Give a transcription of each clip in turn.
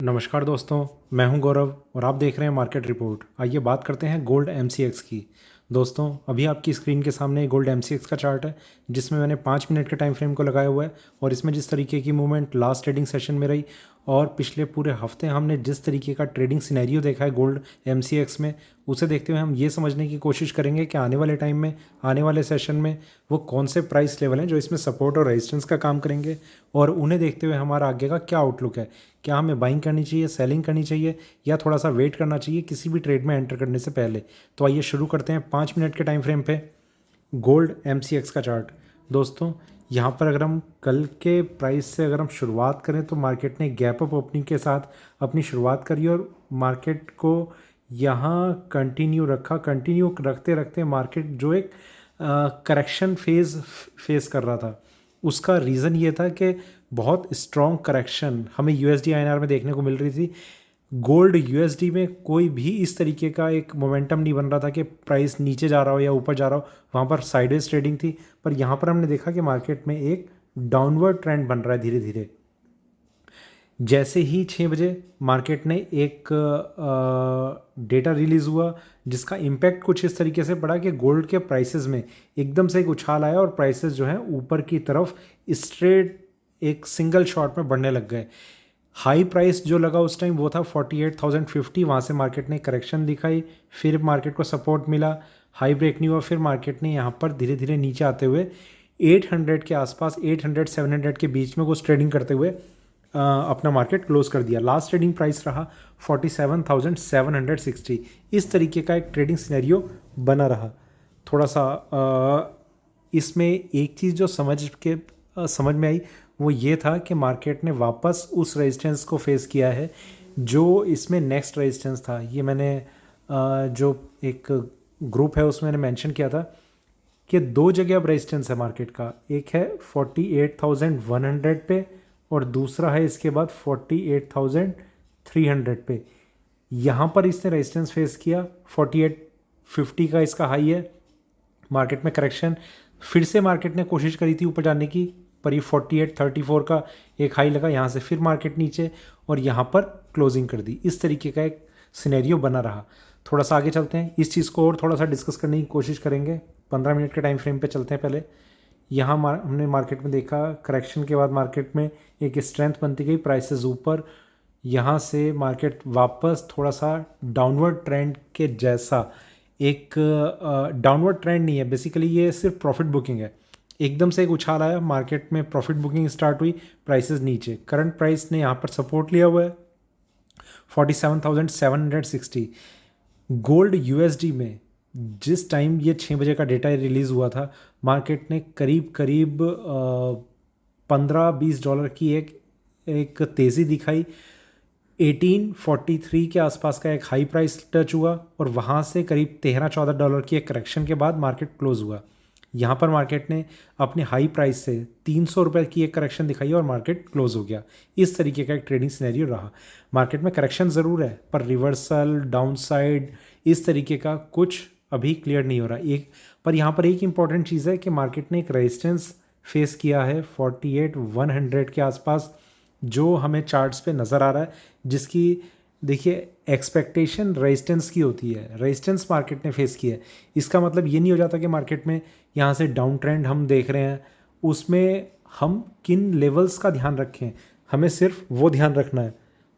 नमस्कार दोस्तों, मैं हूं गौरव और आप देख रहे हैं मार्केट रिपोर्ट। आइए बात करते हैं गोल्ड एमसीएक्स की। दोस्तों, अभी आपकी स्क्रीन के सामने गोल्ड एमसीएक्स का चार्ट है जिसमें मैंने 5 मिनट के टाइम फ्रेम को लगाया हुआ है और इसमें जिस तरीके की मूवमेंट लास्ट ट्रेडिंग सेशन में रही और पिछले पूरे हफ्ते हमने जिस तरीके का ट्रेडिंग सिनेरियो देखा है गोल्ड एमसीएक्स में, उसे देखते हुए हम ये समझने की कोशिश करेंगे कि आने वाले टाइम में, आने वाले सेशन में वो कौन से प्राइस लेवल हैं जो इसमें सपोर्ट और रेजिस्टेंस का काम करेंगे और उन्हें देखते हुए हमारा आगे का क्या आउटलुक है। क्या हमें बाइंग करनी चाहिए, सेलिंग करनी चाहिए या थोड़ा सा वेट करना चाहिए किसी भी ट्रेड में एंटर करने से पहले। तो आइए शुरू करते हैं 5 मिनट के टाइम फ्रेम पे गोल्ड एमसीएक्स का चार्ट। दोस्तों, यहाँ पर अगर हम कल के प्राइस से अगर हम शुरुआत करें तो मार्केट ने गैप अप ओपनिंग के साथ अपनी शुरुआत करी और मार्केट को यहाँ कंटिन्यू रखा। कंटिन्यू रखते रखते मार्केट जो एक करेक्शन फेस कर रहा था, उसका रीज़न ये था कि बहुत स्ट्रॉन्ग करेक्शन हमें यूएसडी आईएनआर में देखने को मिल रही थी। गोल्ड यूएसडी में कोई भी इस तरीके का एक मोमेंटम नहीं बन रहा था कि प्राइस नीचे जा रहा हो या ऊपर जा रहा हो। वहाँ पर साइडवेज ट्रेडिंग थी, पर यहाँ पर हमने देखा कि मार्केट में एक डाउनवर्ड ट्रेंड बन रहा है धीरे धीरे। जैसे ही 6 बजे मार्केट ने एक डेटा रिलीज़ हुआ जिसका इम्पैक्ट कुछ इस तरीके से पड़ा कि गोल्ड के प्राइसेस में एकदम से एक उछाल आया और प्राइसेस जो हैं ऊपर की तरफ स्ट्रेट एक सिंगल शॉट में बढ़ने लग गए। हाई प्राइस जो लगा उस टाइम वो था 48,050। वहाँ से मार्केट ने करेक्शन दिखाई, फिर मार्केट को सपोर्ट मिला, हाई ब्रेक नहीं हुआ, फिर मार्केट ने यहाँ पर धीरे धीरे नीचे आते हुए 800 के आसपास, 800-700 के बीच में कुछ ट्रेडिंग करते हुए अपना मार्केट क्लोज कर दिया। लास्ट ट्रेडिंग प्राइस रहा 47,760। इस तरीके का एक ट्रेडिंग सिनेरियो बना रहा। थोड़ा सा इसमें एक चीज़ जो समझ में आई वो ये था कि मार्केट ने वापस उस रेजिस्टेंस को फेस किया है जो इसमें नेक्स्ट रेजिस्टेंस था। ये मैंने जो एक ग्रुप है उसमें मैंने मेंशन किया था कि दो जगह अब रेजिस्टेंस है मार्केट का। एक है 48,100 पे और दूसरा है इसके बाद 48,300 पे। यहाँ पर इसने रेजिस्टेंस फेस किया, 4850 का इसका हाई है। मार्केट में करेक्शन, फिर से मार्केट ने कोशिश करी थी ऊपर जाने की, पर ये 4834 का एक हाई लगा, यहाँ से फिर मार्केट नीचे और यहाँ पर क्लोजिंग कर दी। इस तरीके का एक सिनेरियो बना रहा। थोड़ा सा आगे चलते हैं, इस चीज़ को और थोड़ा सा डिस्कस करने की कोशिश करेंगे। 15 मिनट के टाइम फ्रेम पे चलते हैं। पहले यहाँ हमने मार्केट में देखा करेक्शन के बाद मार्केट में एक स्ट्रेंथ बनती गई, प्राइसेस ऊपर, यहाँ से मार्केट वापस थोड़ा सा डाउनवर्ड ट्रेंड के जैसा, एक डाउनवर्ड ट्रेंड नहीं है बेसिकली, ये सिर्फ प्रॉफिट बुकिंग है। एकदम से एक उछाल आया, मार्केट में प्रॉफिट बुकिंग स्टार्ट हुई, प्राइसेस नीचे। करंट प्राइस ने यहाँ पर सपोर्ट लिया हुआ है 47,760। गोल्ड यूएसडी में जिस टाइम ये 6 बजे का डेटा रिलीज़ हुआ था, मार्केट ने करीब करीब $15-20 की एक तेज़ी दिखाई। 1843 के आसपास का एक हाई प्राइस टच हुआ और वहाँ से करीब $13-14 की एक करेक्शन के बाद मार्केट क्लोज हुआ। यहाँ पर मार्केट ने अपने हाई प्राइस से $300 की एक करेक्शन दिखाई और मार्केट क्लोज हो गया। इस तरीके का एक ट्रेडिंग सिनेरियो रहा। मार्केट में करेक्शन ज़रूर है पर रिवर्सल, डाउनसाइड, इस तरीके का कुछ अभी क्लियर नहीं हो रहा। पर यहाँ पर एक इम्पॉर्टेंट चीज़ है कि मार्केट ने एक रेजिस्टेंस फेस किया है 48,100 के आसपास, जो हमें चार्ट्स पे नज़र आ रहा है, जिसकी देखिए एक्सपेक्टेशन रेजिस्टेंस की होती है। रेजिस्टेंस मार्केट ने फेस किया है, इसका मतलब ये नहीं हो जाता कि मार्केट में यहाँ से डाउन ट्रेंड हम देख रहे हैं उसमें हम किन लेवल्स का ध्यान रखें, हमें सिर्फ वो ध्यान रखना है।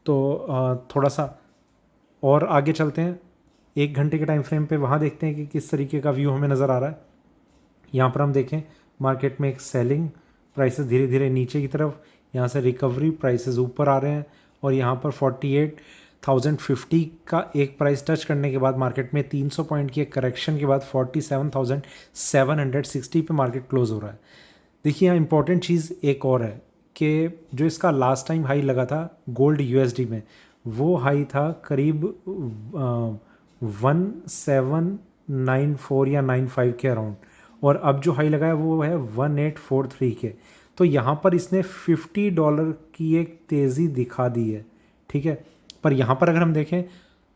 तो थोड़ा सा और आगे चलते हैं 1 घंटे के टाइम फ्रेम पे, वहाँ देखते हैं कि किस तरीके का व्यू हमें नज़र आ रहा है। यहाँ पर हम देखें मार्केट में एक सेलिंग, प्राइसेस धीरे धीरे नीचे की तरफ, यहाँ से रिकवरी, प्राइसेस ऊपर आ रहे हैं और यहाँ पर 48,050 का एक प्राइस टच करने के बाद मार्केट में 300 पॉइंट की एक करेक्शन के बाद 47,760 पे मार्केट क्लोज हो रहा है। देखिए यहाँ इंपॉर्टेंट चीज़ एक और है कि जो इसका लास्ट टाइम हाई लगा था गोल्ड यूएसडी में, वो हाई था करीब 1794 या 95 के अराउंड, और अब जो हाई लगा है वो है 1843 के। तो यहाँ पर इसने $50 की एक तेज़ी दिखा दी है, ठीक है। पर यहाँ पर अगर हम देखें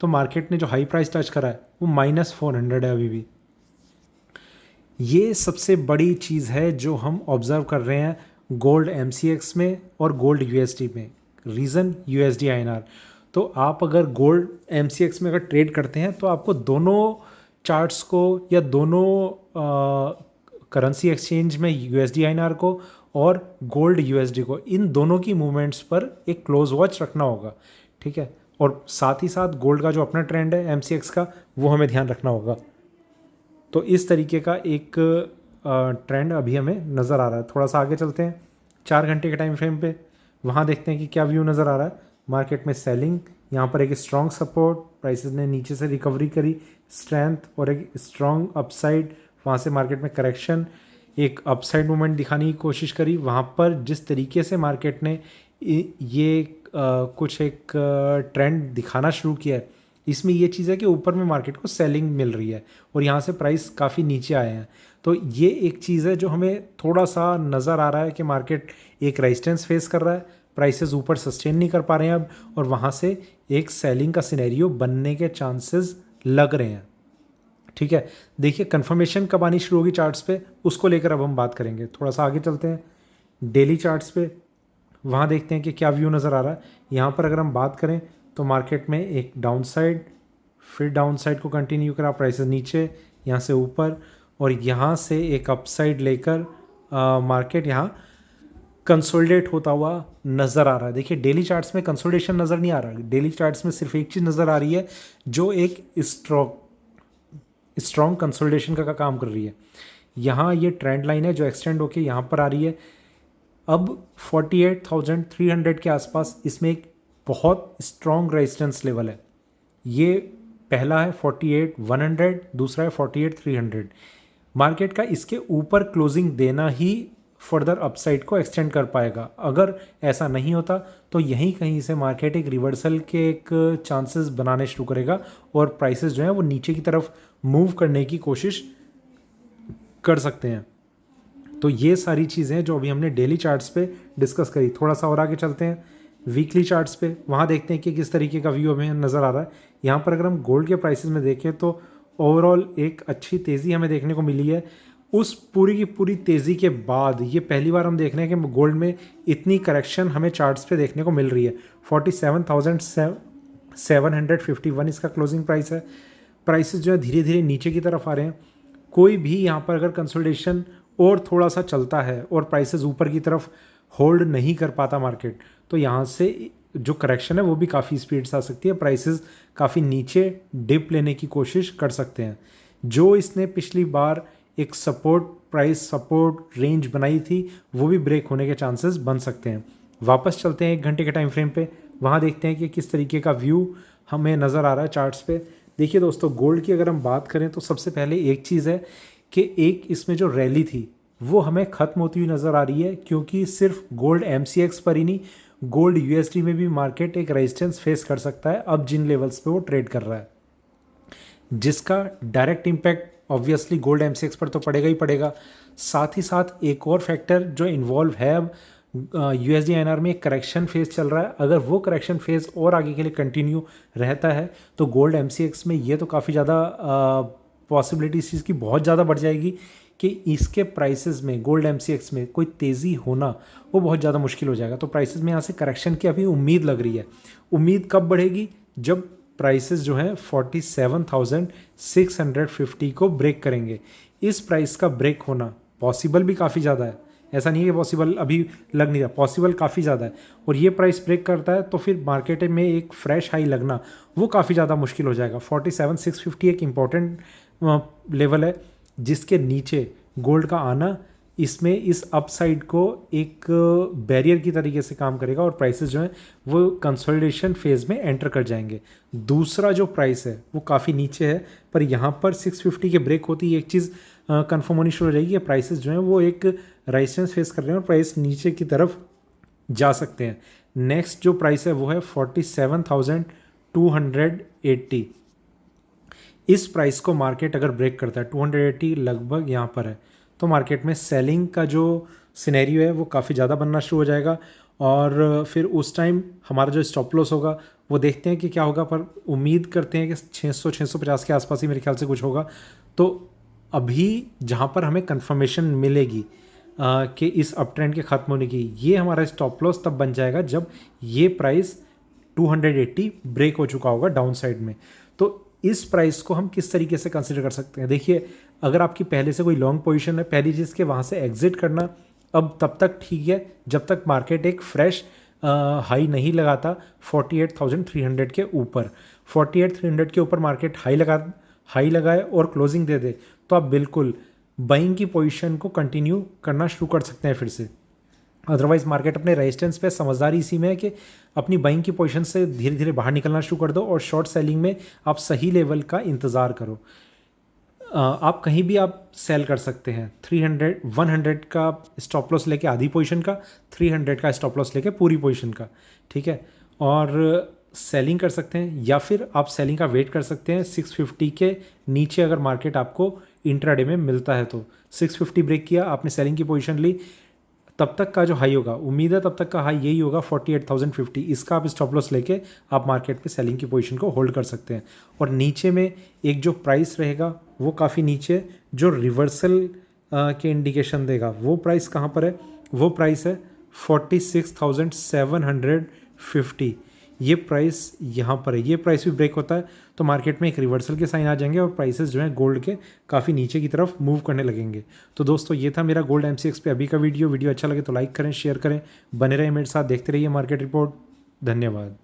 तो मार्केट ने जो हाई प्राइस टच करा है वो -400 है अभी भी। ये सबसे बड़ी चीज़ है जो हम ऑब्ज़र्व कर रहे हैं गोल्ड एमसीएक्स में और गोल्ड यूएसडी में। Reason USD INR. तो आप अगर गोल्ड एमसीएक्स में अगर ट्रेड करते हैं तो आपको दोनों चार्ट्स को या दोनों करेंसी एक्सचेंज में यूएसडी आईएनआर को और गोल्ड यूएसडी को, इन दोनों की मूवमेंट्स पर एक क्लोज वॉच रखना होगा, ठीक है। और साथ ही साथ गोल्ड का जो अपना ट्रेंड है एमसीएक्स का, वो हमें ध्यान रखना होगा। तो इस तरीके का एक ट्रेंड अभी हमें नज़र आ रहा है। थोड़ा सा आगे चलते हैं 4 घंटे के टाइम फ्रेम पे, वहाँ देखते हैं कि क्या व्यू नज़र आ रहा है। मार्केट में सेलिंग, यहाँ पर एक स्ट्रॉन्ग सपोर्ट, प्राइसेस ने नीचे से रिकवरी करी, स्ट्रेंथ और एक स्ट्रॉन्ग अपसाइड, वहाँ से मार्केट में करेक्शन, एक अपसाइड मूवमेंट दिखाने की कोशिश करी। वहाँ पर जिस तरीके से मार्केट ने ये कुछ एक ट्रेंड दिखाना शुरू किया है, इसमें ये चीज़ है कि ऊपर में मार्केट को सेलिंग मिल रही है और यहाँ से प्राइस काफ़ी नीचे आए हैं। तो ये एक चीज़ है जो हमें थोड़ा सा नज़र आ रहा है कि मार्केट एक रेजिस्टेंस फेस कर रहा है, प्राइसेस ऊपर सस्टेन नहीं कर पा रहे हैं अब, और वहाँ से एक सेलिंग का सिनेरियो बनने के चांसेस लग रहे हैं, ठीक है। देखिए कंफर्मेशन कब आनी शुरू होगी चार्ट्स पे, उसको लेकर अब हम बात करेंगे। थोड़ा सा आगे चलते हैं डेली चार्ट्स पे, वहाँ देखते हैं कि क्या व्यू नज़र आ रहा है। यहाँ पर अगर हम बात करें तो मार्केट में एक डाउन साइड, फिर डाउन साइड को कंटिन्यू करा, प्राइसेस नीचे, यहाँ से ऊपर, और यहाँ से एक अपसाइड लेकर मार्केट यहाँ कंसोलिडेट होता हुआ नज़र आ रहा है। देखिए डेली चार्ट्स में कंसोलिडेशन नज़र नहीं आ रहा है, डेली चार्ट्स में सिर्फ एक चीज़ नज़र आ रही है जो एक स्ट्रॉन्ग कंसोलिडेशन का काम कर रही है। यहाँ ये ट्रेंड लाइन है जो एक्सटेंड होके यहाँ पर आ रही है। अब 48,300 के आसपास इसमें एक बहुत स्ट्रॉन्ग रेजिस्टेंस लेवल है। ये पहला है 48,100, दूसरा है 48,300। मार्केट का इसके ऊपर क्लोजिंग देना ही फर्दर अपसाइड को एक्सटेंड कर पाएगा। अगर ऐसा नहीं होता तो यहीं कहीं से मार्केट एक रिवर्सल के एक चांसेस बनाने शुरू करेगा और प्राइसेस जो हैं वो नीचे की तरफ मूव करने की कोशिश कर सकते हैं। तो ये सारी चीज़ें जो अभी हमने डेली चार्ट्स पे डिस्कस करी। थोड़ा सा और आगे चलते हैं वीकली चार्ट्स पे, वहाँ देखते हैं कि किस तरीके का व्यू हमें नज़र आ रहा है। यहाँ पर अगर हम गोल्ड के प्राइसेस में देखें तो ओवरऑल एक अच्छी तेज़ी हमें देखने को मिली है। उस पूरी की पूरी तेज़ी के बाद ये पहली बार हम देख रहे हैं कि गोल्ड में इतनी करेक्शन हमें चार्ट्स पे देखने को मिल रही है। 47,751 इसका क्लोजिंग प्राइस है। प्राइसेस जो है धीरे धीरे नीचे की तरफ आ रहे हैं। कोई भी यहाँ पर अगर कंसोलिडेशन और थोड़ा सा चलता है और प्राइसेस ऊपर की तरफ होल्ड नहीं कर पाता मार्केट, तो यहाँ से जो करेक्शन है वो भी काफ़ी स्पीड से आ सकती है। प्राइसेस काफ़ी नीचे डिप लेने की कोशिश कर सकते हैं। जो इसने पिछली बार एक प्राइस सपोर्ट रेंज बनाई थी वो भी ब्रेक होने के चांसेस बन सकते हैं। वापस चलते हैं 1 घंटे के टाइम फ्रेम पे, वहाँ देखते हैं कि किस तरीके का व्यू हमें नज़र आ रहा है चार्ट्स पे। देखिए दोस्तों, गोल्ड की अगर हम बात करें तो सबसे पहले एक चीज़ है कि एक इसमें जो रैली थी वो हमें ख़त्म होती हुई नज़र आ रही है, क्योंकि सिर्फ गोल्ड एमसीएक्स पर ही नहीं, गोल्ड यूएसडी में भी मार्केट एक रेजिस्टेंस फेस कर सकता है अब जिन लेवल्स पे वो ट्रेड कर रहा है, जिसका direct impact obviously gold MCX पर तो पड़ेगा ही पड़ेगा। साथ ही साथ एक और फैक्टर जो इन्वॉल्व है अब यूएसडी आईएनआर में एक करेक्शन फेज चल रहा है। अगर वो करेक्शन फेज और आगे के लिए कंटिन्यू रहता है तो गोल्ड एमसीएक्स में ये तो काफ़ी ज़्यादा पॉसिबिलिटी इस चीज़ की बहुत ज़्यादा बढ़ जाएगी कि इसके प्राइसेस में, गोल्ड एमसीएक्स में कोई तेज़ी होना वो बहुत ज़्यादा मुश्किल हो जाएगा। तो प्राइसेस में यहाँ से करेक्शन की अभी उम्मीद लग रही है। उम्मीद कब बढ़ेगी? जब प्राइसेस जो हैं 47,650 को ब्रेक करेंगे। इस प्राइस का ब्रेक होना पॉसिबल भी काफ़ी ज़्यादा है, ऐसा नहीं है कि पॉसिबल अभी लग नहीं रहा, पॉसिबल काफ़ी ज़्यादा है। और ये प्राइस ब्रेक करता है तो फिर मार्केट में एक फ्रेश हाई लगना वो काफ़ी ज़्यादा मुश्किल हो जाएगा। 47,650 एक इम्पॉर्टेंट लेवल है जिसके नीचे गोल्ड का आना इसमें इस अपसाइड को एक बैरियर की तरीके से काम करेगा और प्राइसेस जो हैं वो कंसोलिडेशन फेज में एंटर कर जाएंगे। दूसरा जो प्राइस है वो काफ़ी नीचे है, पर यहाँ पर 650 के ब्रेक होती है एक चीज़ कंफर्म होनी शुरू हो जाएगी कि प्राइसेस जो हैं वो एक रेजिस्टेंस फेस कर रहे हैं और प्राइस नीचे की तरफ जा सकते हैं। नेक्स्ट जो प्राइस है वो है 47,280। इस प्राइस को मार्केट अगर ब्रेक करता है, 280 लगभग यहाँ पर है, तो मार्केट में सेलिंग का जो सिनेरियो है वो काफ़ी ज़्यादा बनना शुरू हो जाएगा और फिर उस टाइम हमारा जो स्टॉप लॉस होगा वो देखते हैं कि क्या होगा, पर उम्मीद करते हैं कि 600-650 के आसपास ही मेरे ख्याल से कुछ होगा। तो अभी जहाँ पर हमें कंफर्मेशन मिलेगी कि इस अप ट्रेंड के ख़त्म होने की, ये हमारा स्टॉप लॉस तब बन जाएगा जब ये प्राइस 280 ब्रेक हो चुका होगा डाउन साइड में। तो इस प्राइस को हम किस तरीके से कंसिडर कर सकते हैं? देखिए, अगर आपकी पहले से कोई लॉन्ग पोजीशन है, पहली चीज़ के वहाँ से एग्जिट करना अब तब तक ठीक है जब तक मार्केट एक फ्रेश हाई नहीं लगाता 48,300 के ऊपर। 48,300 के ऊपर मार्केट हाई लगाए और क्लोजिंग दे दे तो आप बिल्कुल बाइंग की पोजीशन को कंटिन्यू करना शुरू कर सकते हैं फिर से। अदरवाइज मार्केट अपने रेजिस्टेंस पे, समझदारी इसी में है कि अपनी बाइंग की पोजीशन से धीरे धीरे बाहर निकलना शुरू कर दो और शॉर्ट सेलिंग में आप सही लेवल का इंतज़ार करो। आप कहीं भी आप सेल कर सकते हैं। 100 का स्टॉप लॉस लेके आधी पोजीशन का, 300 का स्टॉप लॉस लेके पूरी पोजीशन का, ठीक है। और सेलिंग कर सकते हैं या फिर आप सेलिंग का वेट कर सकते हैं 650 के नीचे। अगर मार्केट आपको इंट्राडे में मिलता है तो 650 ब्रेक किया, आपने सेलिंग की पोजीशन ली, तब तक का जो हाई होगा, उम्मीद है तब तक का हाई यही होगा 48,050। इसका आप स्टॉप लॉस लेके आप मार्केट में सेलिंग की पोजीशन को होल्ड कर सकते हैं। और नीचे में एक जो प्राइस रहेगा वो काफ़ी नीचे, जो रिवर्सल के इंडिकेशन देगा, वो प्राइस कहाँ पर है? वो प्राइस है 46,750। ये प्राइस यहाँ पर है। ये प्राइस भी ब्रेक होता है तो मार्केट में एक रिवर्सल के साइन आ जाएंगे और प्राइसेस जो हैं गोल्ड के काफ़ी नीचे की तरफ मूव करने लगेंगे। तो दोस्तों, ये था मेरा गोल्ड MCX पे अभी का वीडियो अच्छा लगे तो लाइक करें, शेयर करें, बने रहें मेरे साथ, देखते रहिए मार्केट रिपोर्ट। धन्यवाद।